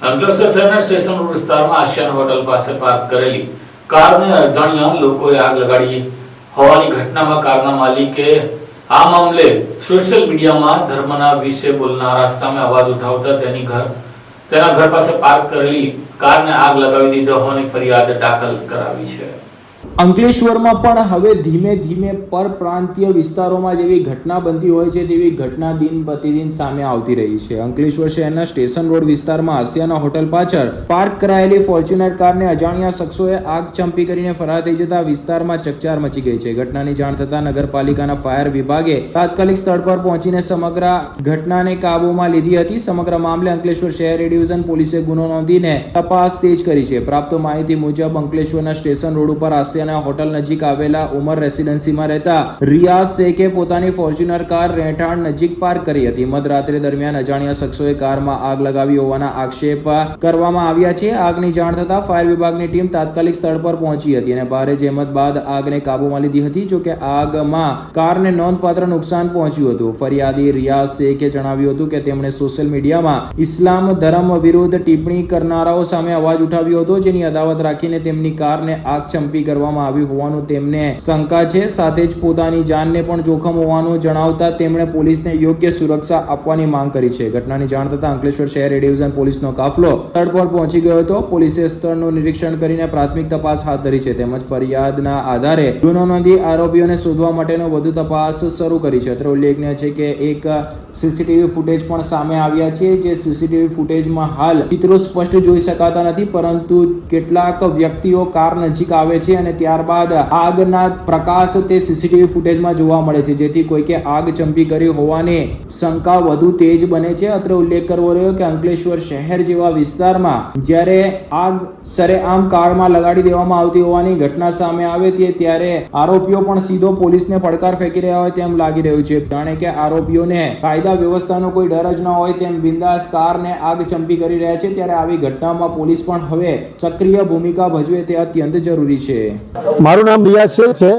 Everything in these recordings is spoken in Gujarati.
અંકલેશ્વર શહેરના સ્ટેશન રોડ વિસ્તારમાં આશિયાના હોટલ પાસે પાર્ક કરેલી કારને અજાણ્યા લોકોએ આગ લગાડી હોવાની ઘટનામાં કારના માલિકે આ મામલે સોશિયલ મીડિયામાં ધર્મના વિશે બોલનારા સામે અવાજ ઉઠાવતા તેના ઘર પાસે પાર્ક કરેલી કારને આગ લગાવી દીધી હોવાની ફરિયાદ દાખલ કરાવી છે। અંકલેશ્વરમાં પણ હવે ધીમે ધીમે પરપ્રાંતીય વિસ્તારોમાં જેવી ઘટના બનતી હોય છે તેવી ઘટના દિન પ્રતિદિન સામે આવતી રહી છે। અંકલેશ્વર શહેરના સ્ટેશન રોડ વિસ્તારમાં આસિયાના હોટલ પાછળ પાર્ક કરાયેલી ફોર્ચ્યુનર કારને અજાણ્યા શખ્સોએ આગ ચંપી કરીને ફરાર થઈ જતા વિસ્તારમાં ચકચાર મચી ગઈ છે। ઘટનાની જાણ થતાં નગરપાલિકાના ફાયર વિભાગે તાત્કાલિક સ્થળ પર પહોંચીને સમગ્ર ઘટનાને કાબૂમાં લીધી હતી। સમગ્ર મામલે અંકલેશ્વર શહેર એ ડિવિઝન પોલીસે ગુનો નોંધીને તપાસ તેજ કરી છે। પ્રાપ્ત માહિતી મુજબ અંકલેશ્વરના સ્ટેશન રોડ ઉપર હોટલ નજીક આવેલા ઉમર રેસિડેન્સીમાં રહેતા રિયાઝ શેખે પોતાની ફોર્ચ્યુનર કાર રહેઠાણ નજીક પાર્ક કરી હતી। મધરાત્રે દરમિયાન અજાણ્યા શખ્સોએ કારમાં આગ લગાવી હોવાના આક્ષેપ કરવામાં આવ્યા છે। આગની જાણ થતા ફાયર વિભાગની ટીમ તાત્કાલિક સ્થળ પર પહોંચી હતી અને ભારે જહેમત બાદ આગને કાબૂમાં લીધી હતી। જો કે આગમાં કારને નોંધપાત્ર નુકસાન પહોંચ્યું હતું। ફરિયાદી રિયાઝ શેખે જણાવ્યું હતું કે તેમણે સોશિયલ મીડિયામાં ઇસ્લામ ધર્મ વિરુદ્ધ ટિપ્પણી કરનારાઓ સામે અવાજ ઉઠાવ્યો હતો, જેની અદાવત રાખીને તેમની કારને આગ ચંપી કરવામાં આવી હોવાનું તેમને શંકા છે। સાથે જ પોતાની જાનને પણ જોખમ હોવાનું જણાવતા તેમણે પોલીસને યોગ્ય સુરક્ષા આપવાની માંગ કરી છે। ઘટનાની જાણ થતાં અંકલેશ્વર શહેર એ ડિવિઝન પોલીસનો કાફલો સ્થળ પર પહોંચી ગયો હતો। પોલીસે સ્થળનું નિરીક્ષણ કરીને પ્રાથમિક તપાસ હાથ ધરી છે તેમજ ફરિયાદના આધારે ગુનો નોંધી આરોપીઓને શોધવા માટેનો વધુ તપાસ શરૂ કરી છે। અત્રે ઉલ્લેખનીય છે કે એક સીસીટીવી ફૂટેજ પણ સામે આવ્યા છે, જે સીસીટીવી ફૂટેજમાં હાલ ચિત્રો સ્પષ્ટ જોઈ શકાતા નથી, પરંતુ કેટલાક વ્યક્તિઓ કાર નજીક આવે છે અને ત્યારબાદ આગના પ્રકાશ તે સીસીટીવી ફૂટેજમાં જોવા મળે છે, જેથી કોઈકે આગ ચંપી કરી હોવાની શંકા વધુ તેજ બને છે। અત્રે ઉલ્લેખ કરવો રહ્યો કે અંકલેશ્વર શહેર જેવા વિસ્તારમાં જ્યારે આગ સરેઆમ કારમાં લગાડી દેવામાં આવતી હોવાની ઘટના સામે આવે ત્યારે આરોપીઓ પણ સીધો પોલીસને પડકાર ફેંકી રહ્યા હોય તેમ લાગી રહ્યું છે। જાણે કે આરોપીઓને કાયદા વ્યવસ્થાનો કોઈ ડર જ ન હોય તેમ બિંદાસ કારને આગ ચંપી કરી રહ્યા છે। ત્યારે આવી ઘટનામાં પોલીસ પણ હવે સક્રિય ભૂમિકા ભજવે તે અત્યંત જરૂરી છે। મારું નામ રિયાઝ શેખ છે।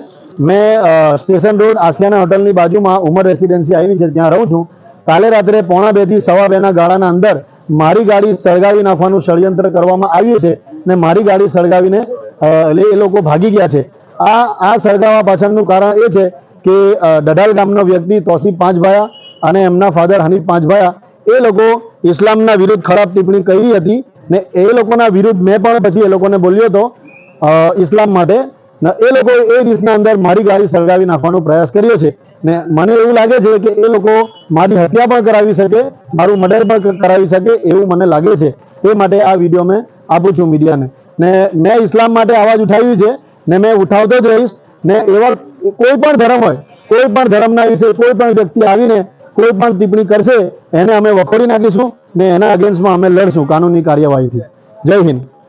મેં સ્ટેશન રોડ આસિયાના હોટલની બાજુમાં ઉમર રેસિડેન્સી આવી છે, ત્યાં રહું છું। કાલે રાત્રે 1:30 થી 2:15 ગાળાના અંદર મારી ગાડી સળગાવી નાખવાનું ષડયંત્ર કરવામાં આવ્યું છે ને મારી ગાડી સળગાવીને એ લોકો ભાગી ગયા છે। આ સળગાવવા પાછળનું કારણ એ છે કે ડડાલ ગામનો વ્યક્તિ તોસીફ પાંચભાયા અને એમના ફાધર હનીફ પાંચભાયા એ લોકો ઇસ્લામના વિરુદ્ધ ખરાબ ટિપ્પણી કરી હતી ને એ લોકોના વિરુદ્ધ મેં પણ પછી એ લોકોને બોલ્યો હતો ઇસ્લામ માટે ને એ લોકો એ રીતના અંદર મારી ગાડી સળગાવી નાખવાનો પ્રયાસ કર્યો છે ને મને એવું લાગે છે કે એ લોકો મારી હત્યા પણ કરાવી શકે, મારું મર્ડર પણ કરાવી શકે એવું મને લાગે છે। એ માટે આ વિડીયો મેં આપું છું મીડિયાને ને મેં ઇસ્લામ માટે અવાજ ઉઠાવી છે ને મેં ઉઠાવતો જ રહીશ ને એવા કોઈ પણ ધર્મ હોય, કોઈ પણ ધર્મના વિશે કોઈ પણ વ્યક્તિ આવીને કોઈ પણ ટિપ્પણી કરશે એને અમે વખોડી નાખીશું ને એના અગેન્સ્ટમાં અમે લડશું કાનૂની કાર્યવાહીથી। જય હિન્દ।